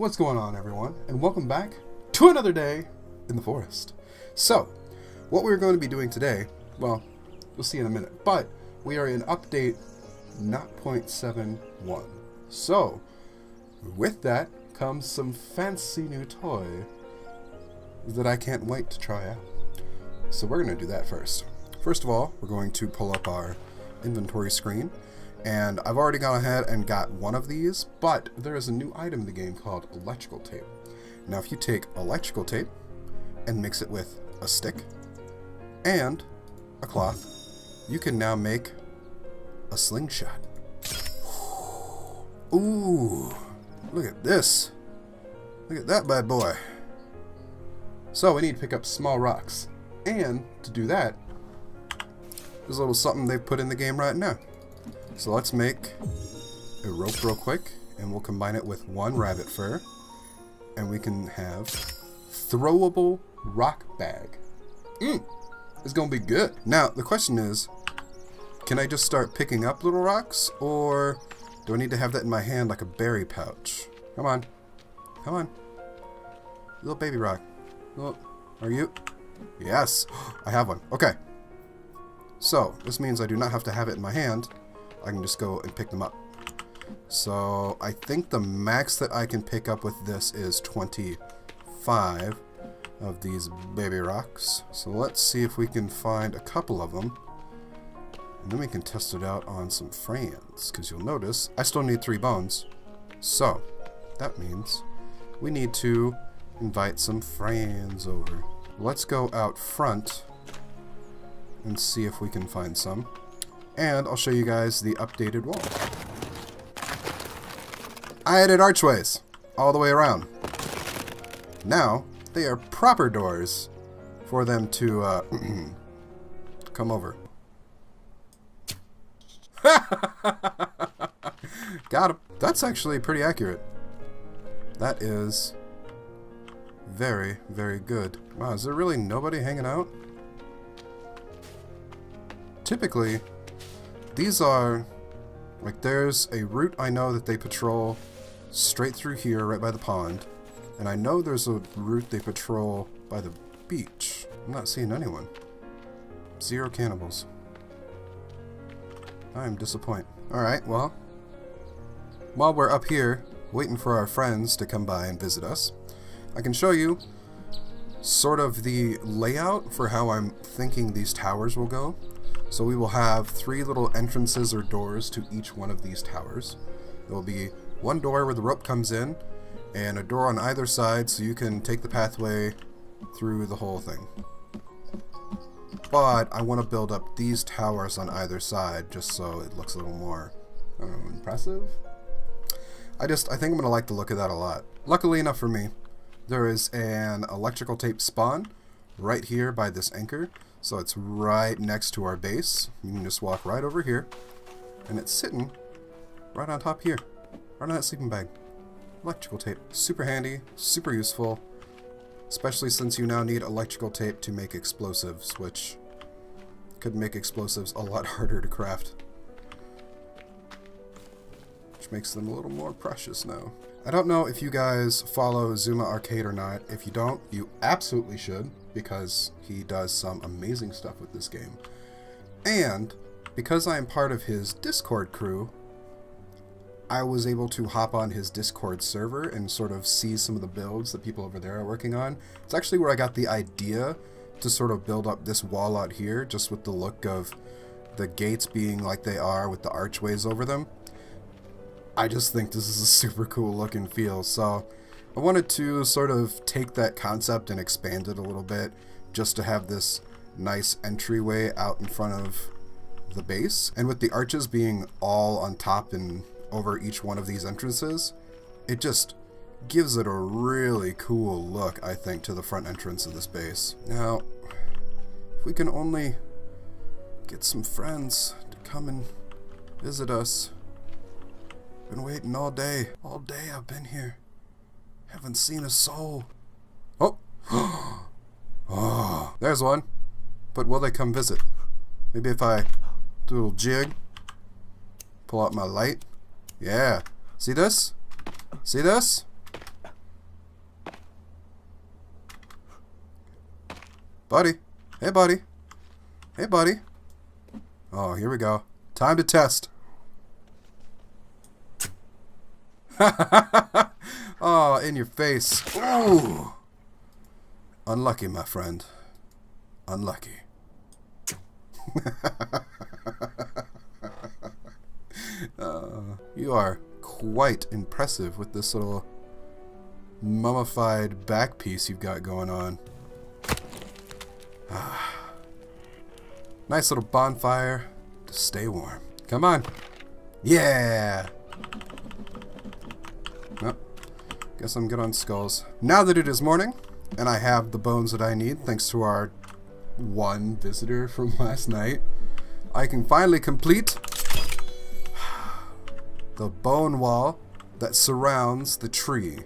What's going on, everyone, and welcome back to another day in the forest. So, what we're going to be doing today, well, we'll see in a minute, but we are in update 0.71. So, with that comes some fancy new toy that I can't wait to try out. So we're going to do that first. First of all, we're going to pull up our inventory screen. And I've already gone ahead and got one of these, but there is a new item in the game called electrical tape. Now if you take electrical tape and mix it with a stick and a cloth, you can now make a slingshot. Ooh, look at this. Look at that bad boy. So we need to pick up small rocks. And to do that, there's a little something they've put in the game right now. So let's make a rope real quick, and we'll combine it with one rabbit fur, and we can have throwable rock bag. It's gonna be good. Now the question is, can I just start picking up little rocks, or do I need to have that in my hand like a berry pouch? Come on, come on, little baby rock. Oh, are you? Yes, I have one. Okay. So this means I do not have to have it in my hand. I can just go and pick them up. So I think the max that I can pick up with this is 25 of these baby rocks. So let's see if we can find a couple of them. And then we can test it out on some friends. Because you'll notice I still need 3 bones. So that means we need to invite some friends over. Let's go out front and see if we can find some. And I'll show you guys the updated wall. I added archways all the way around. Now, they are proper doors for them to come over. Got him. That's actually pretty accurate. That is very, very good. Wow, is there really nobody hanging out? Typically, these are, like, there's a route I know that they patrol straight through here, right by the pond. And I know there's a route they patrol by the beach. I'm not seeing anyone. 0 cannibals. I'm disappointed. Alright, well, while we're up here, waiting for our friends to come by and visit us, I can show you sort of the layout for how I'm thinking these towers will go. So we will have 3 little entrances or doors to each one of these towers. There will be one door where the rope comes in, and a door on either side so you can take the pathway through the whole thing. But I want to build up these towers on either side just so it looks a little more impressive. I think I'm going to like the look of that a lot. Luckily enough for me, there is an electrical tape spawn right here by this anchor. So it's right next to our base. You can just walk right over here, and it's sitting right on top here, right on that sleeping bag. Electrical tape. Super handy, super useful, especially since you now need electrical tape to make explosives, which could make explosives a lot harder to craft. Which makes them a little more precious now. I don't know if you guys follow Zuma Arcade or not. If you don't, you absolutely should, because he does some amazing stuff with this game. And because I am part of his Discord crew, I was able to hop on his Discord server and sort of see some of the builds that people over there are working on. It's actually where I got the idea to sort of build up this wall out here, just with the look of the gates being like they are with the archways over them. I just think this is a super cool look and feel, so I wanted to sort of take that concept and expand it a little bit, just to have this nice entryway out in front of the base. And with the arches being all on top and over each one of these entrances, it just gives it a really cool look, I think, to the front entrance of this base. Now, if we can only get some friends to come and visit us. Been waiting all day. All day I've been here. Haven't seen a soul. Oh! Oh, there's one. But will they come visit? Maybe if I do a little jig, pull out my light. Yeah. See this? See this? Buddy. Hey, buddy. Hey, buddy. Oh, here we go. Time to test. Oh, in your face. Ooh. Unlucky, my friend. Unlucky. You are quite impressive with this little mummified back piece you've got going on. Nice little bonfire to stay warm. Come on. Yeah! Oh, guess I'm good on skulls. Now that it is morning, and I have the bones that I need, thanks to our one visitor from last night, I can finally complete the bone wall that surrounds the tree.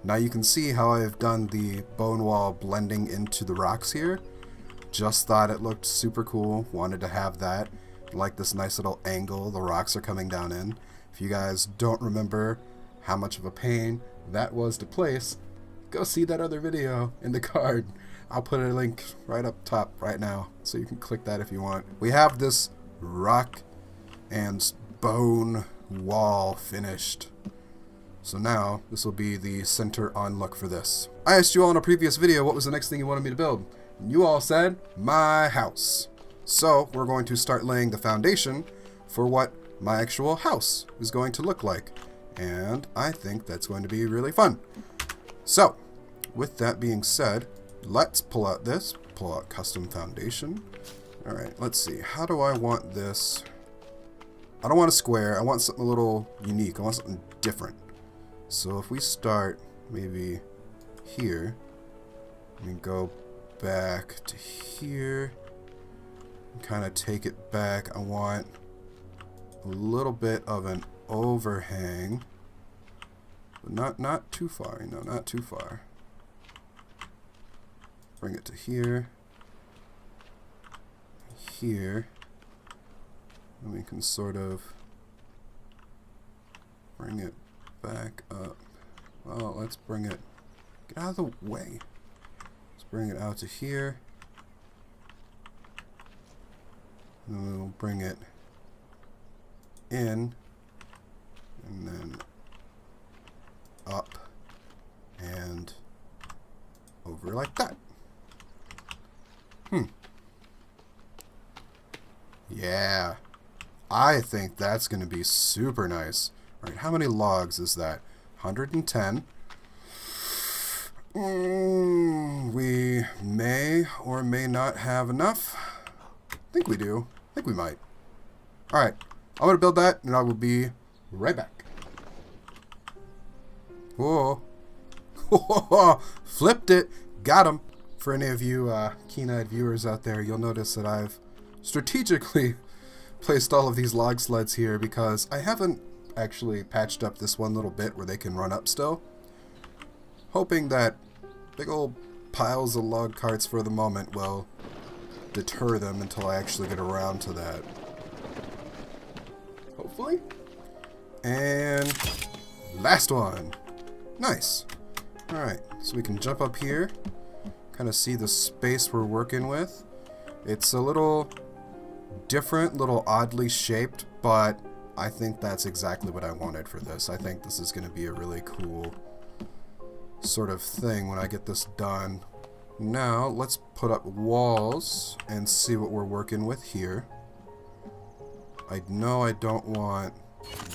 Now you can see how I've done the bone wall blending into the rocks here. Just thought it looked super cool. Wanted to have that. Like this nice little angle the rocks are coming down in. If you guys don't remember how much of a pain that was to place, go see that other video in the card. I'll put a link right up top right now, so you can click that if you want. We have this rock and bone wall finished. So now, this will be the center on look for this. I asked you all in a previous video what was the next thing you wanted me to build. And you all said, my house. So, we're going to start laying the foundation for what my actual house is going to look like. And I think that's going to be really fun. So, with that being said, let's pull out this. Pull out custom foundation. Alright, let's see. How do I want this? I don't want a square. I want something a little unique. I want something different. So if we start maybe here, and go back to here, and kind of take it back, I want a little bit of an overhang, but not too far, you know, not too far. Bring it to here, here, and we can sort of bring it back up. Well, let's bring it, get out of the way. Let's bring it out to here. And then we'll bring it in, and then up and over like that. Yeah. I think that's going to be super nice. Alright, how many logs is that? 110. We may or may not have enough. I think we do. I think we might. Alright, I'm going to build that, and I will be right back. Whoa. Flipped it. Got him. For any of you keen-eyed viewers out there, you'll notice that I've strategically placed all of these log sleds here because I haven't actually patched up this one little bit where they can run up still. Hoping that big old piles of log carts for the moment will deter them until I actually get around to that. Hopefully. And last one. Nice. Alright, so we can jump up here, kind of see the space we're working with. It's a little different, little oddly shaped, but I think that's exactly what I wanted for this. I think this is going to be a really cool sort of thing when I get this done. Now, let's put up walls and see what we're working with here. I know I don't want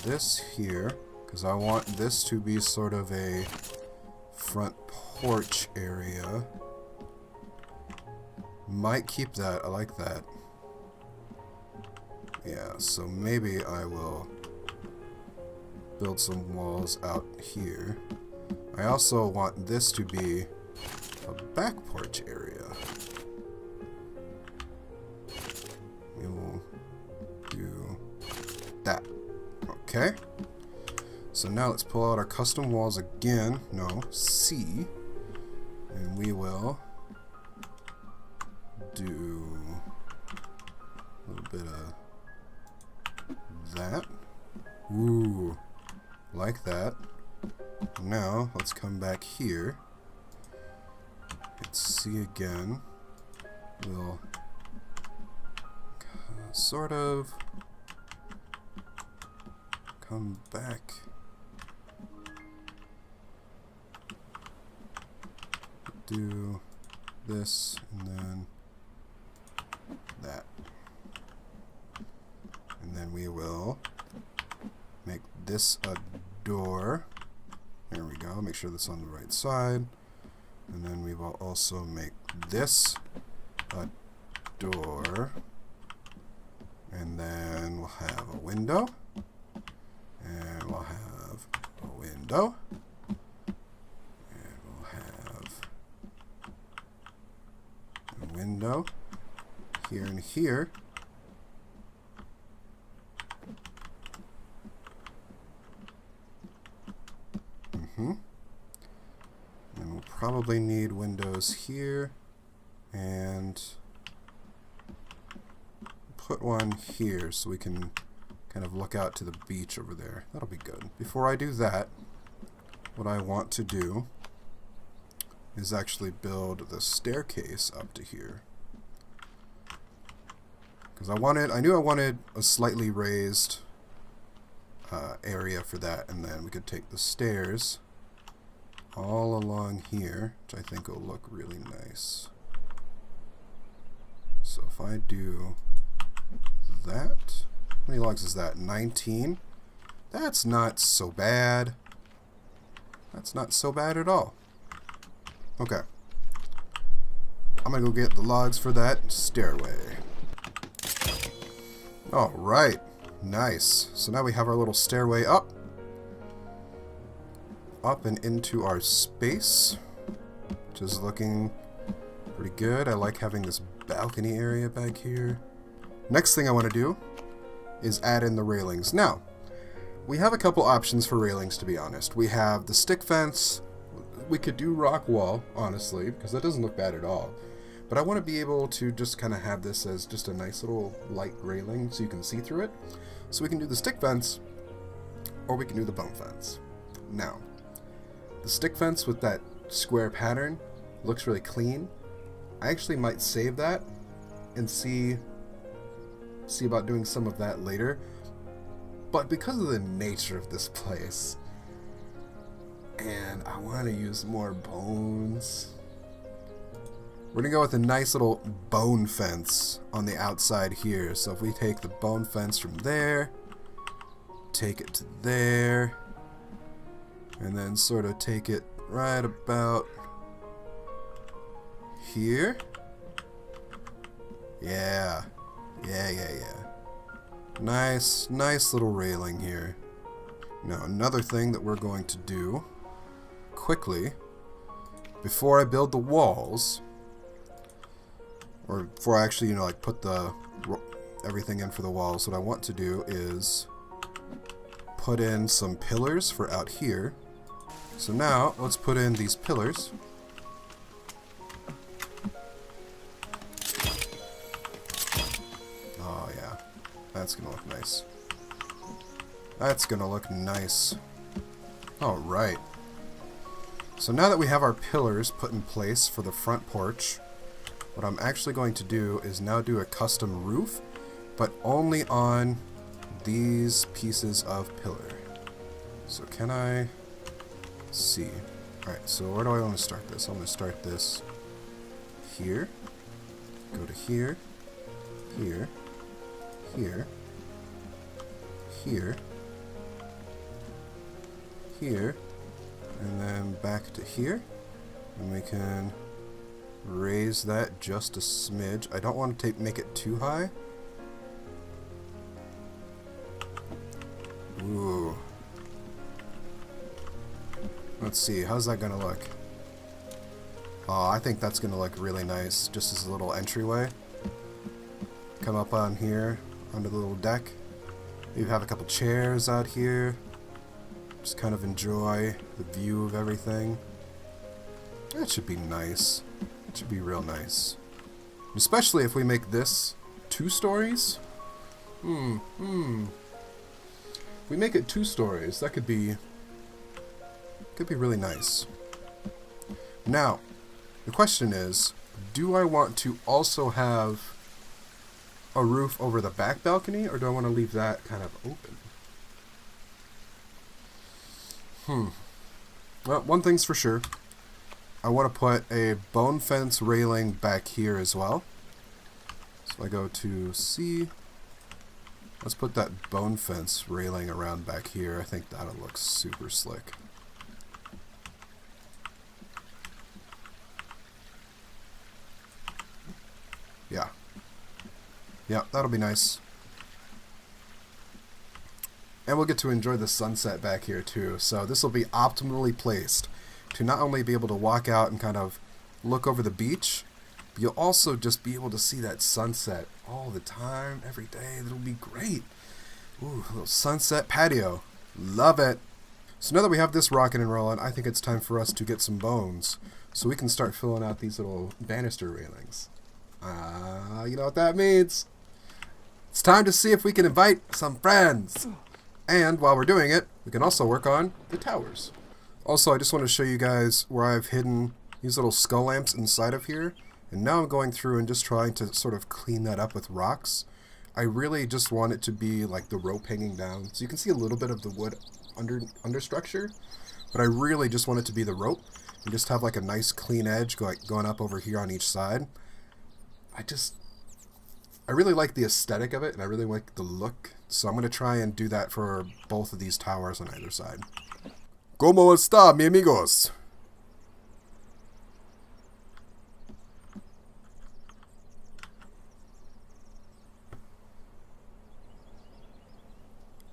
this here, because I want this to be sort of a front porch area. Might keep that. I like that. Yeah, so maybe I will build some walls out here. I also want this to be a back porch area. We will do that. Okay. So now let's pull out our custom walls again. No, C. And we will do a little bit of that. Ooh, like that. Now, let's come back here. Hit C again. we'll sort of come back. Do this and then that. And then we will make this a door. There we go. Make sure that's on the right side. And then we will also make this a door. And then we'll have a window. And we'll have a window. And we'll have a window here and here. And we'll probably need windows here and put one here so we can kind of look out to the beach over there. That'll be good. Before I do that, what I want to do is actually build the staircase up to here. Because I knew I wanted a slightly raised area for that, and then we could take the stairs all along here, which I think will look really nice. So if I do that, how many logs is that? 19? That's not so bad. That's not so bad at all. Okay. I'm gonna go get the logs for that stairway. Alright. Nice. So now we have our little stairway up and into our space, which is looking pretty good. I like having this balcony area back here. Next thing I want to do is add in the railings. Now, we have a couple options for railings, to be honest. We have the stick fence. We could do rock wall, honestly, because that doesn't look bad at all. But I want to be able to just kind of have this as just a nice little light railing so you can see through it. So we can do the stick fence, or we can do the bone fence. Now, the stick fence with that square pattern looks really clean. I actually might save that and see about doing some of that later. But because of the nature of this place, and I want to use more bones, we're going to go with a nice little bone fence on the outside here. So if we take the bone fence from there, take it to there, and then sort of take it right about here. Yeah. Nice little railing here. Now another thing that we're going to do quickly, before I build the walls, or before I actually, like put the everything in for the walls, what I want to do is put in some pillars for out here. So now let's put in these pillars. Oh yeah, that's gonna look nice. That's gonna look nice. Alright. So now that we have our pillars put in place for the front porch, what I'm actually going to do is now do a custom roof, but only on these pieces of pillar. So can I see? Alright, so where do I want to start this? I'm going to start this here, go to here, here, here, here, here, and then back to here, and we can raise that just a smidge. I don't want to make it too high. Ooh. Let's see, how's that gonna look? Oh, I think that's gonna look really nice, just as a little entryway. Come up on here, onto the little deck. You have a couple chairs out here. Just kind of enjoy the view of everything. That should be nice. It should be real nice. Especially if we make this 2 stories. If we make it 2 stories, that could be really nice. Now, the question is, do I want to also have a roof over the back balcony, or do I want to leave that kind of open? Well, one thing's for sure. I want to put a bone fence railing back here as well. So I go to C. Let's put that bone fence railing around back here. I think that'll look super slick. Yeah. Yeah, that'll be nice. And we'll get to enjoy the sunset back here too. So this will be optimally placed to not only be able to walk out and kind of look over the beach, but you'll also just be able to see that sunset all the time, every day. It'll be great. Ooh, a little sunset patio. Love it. So now that we have this rocking and rolling, I think it's time for us to get some bones so we can start filling out these little banister railings. You know what that means? It's time to see if we can invite some friends. And while we're doing it, we can also work on the towers. Also, I just want to show you guys where I've hidden these little skull lamps inside of here. And now I'm going through and just trying to sort of clean that up with rocks. I really just want it to be like the rope hanging down. So you can see a little bit of the wood understructure. But I really just want it to be the rope. And just have like a nice clean edge going up over here on each side. I really like the aesthetic of it, and I really like the look. So I'm going to try and do that for both of these towers on either side. ¿Cómo está, mi amigos?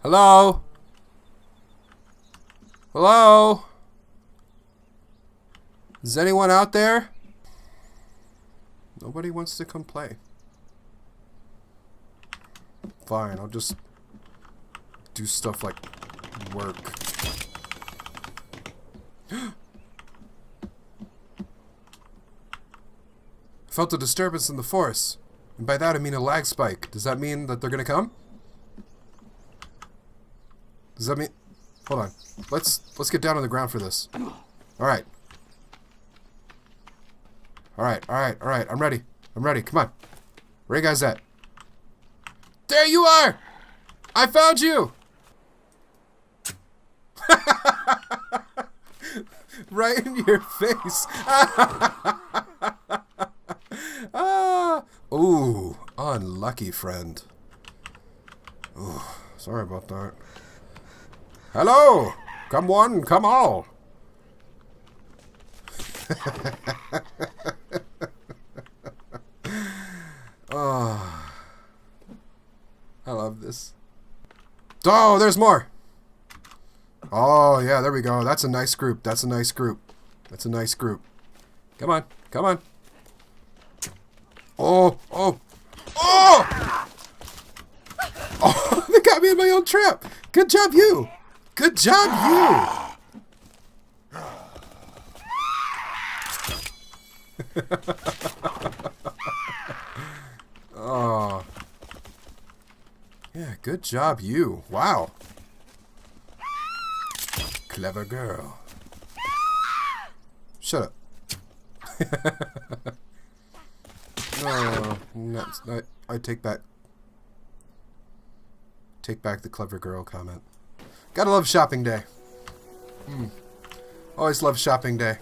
Hello? Hello? Is anyone out there? Nobody wants to come play. Fine, I'll just do stuff like work. Felt a disturbance in the force. And by that I mean a lag spike. Does that mean that they're gonna come? Does that mean... Hold on. Let's get down on the ground for this. Alright. Alright. I'm ready. Come on. Where are you guys at? There you are! I found you! Right in your face. Ooh, unlucky friend. Ooh, sorry about that. Hello! Come one, come all. Oh, I love this. Oh, there's more. Oh, yeah, there we go. That's a nice group. That's a nice group. Come on. Oh! Oh, they got me in my own trap. Good job, you. Oh. Yeah, good job, you. Wow. Clever girl. Shut up. Oh, no, I take back the clever girl comment. Gotta love shopping day. Always love shopping day.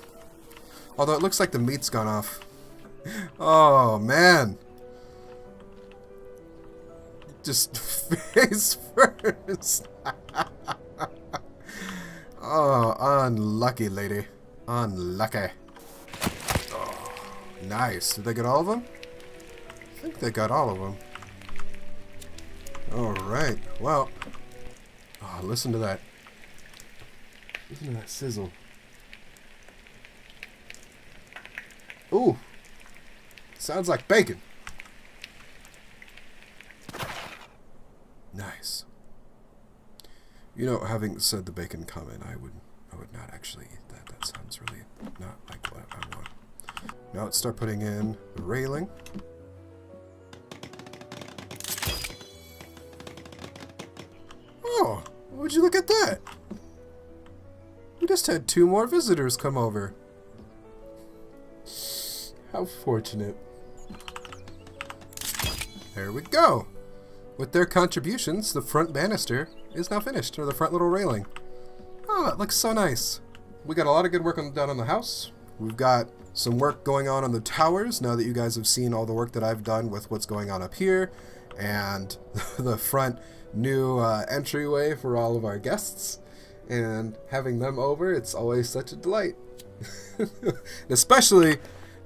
Although it looks like the meat's gone off. Oh, man. Just face first. Oh, unlucky lady. Unlucky. Oh, nice. Did they get all of them? I think they got all of them. Alright. Well. Oh, listen to that. Listen to that sizzle. Ooh. Sounds like bacon. Nice. You know, having said the bacon comment, I would not actually eat that. That sounds really not like what I want. Now let's start putting in the railing. Oh, would you look at that? We just had 2 more visitors come over. How fortunate. There we go. With their contributions, the front banister is now finished, or the front little railing. Oh, that looks so nice. We got a lot of good work done on the house. We've got some work going on the towers, now that you guys have seen all the work that I've done with what's going on up here, and the front new entryway for all of our guests. And having them over, it's always such a delight. Especially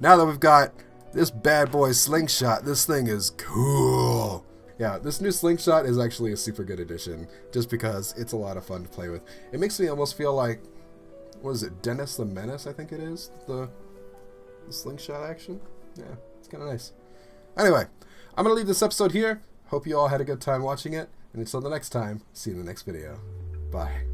now that we've got this bad boy slingshot. This thing is cool. Yeah, this new slingshot is actually a super good addition, just because it's a lot of fun to play with. It makes me almost feel like, what is it, Dennis the Menace, I think it is, the slingshot action. Yeah, it's kind of nice. Anyway, I'm going to leave this episode here. Hope you all had a good time watching it, and until the next time, see you in the next video. Bye.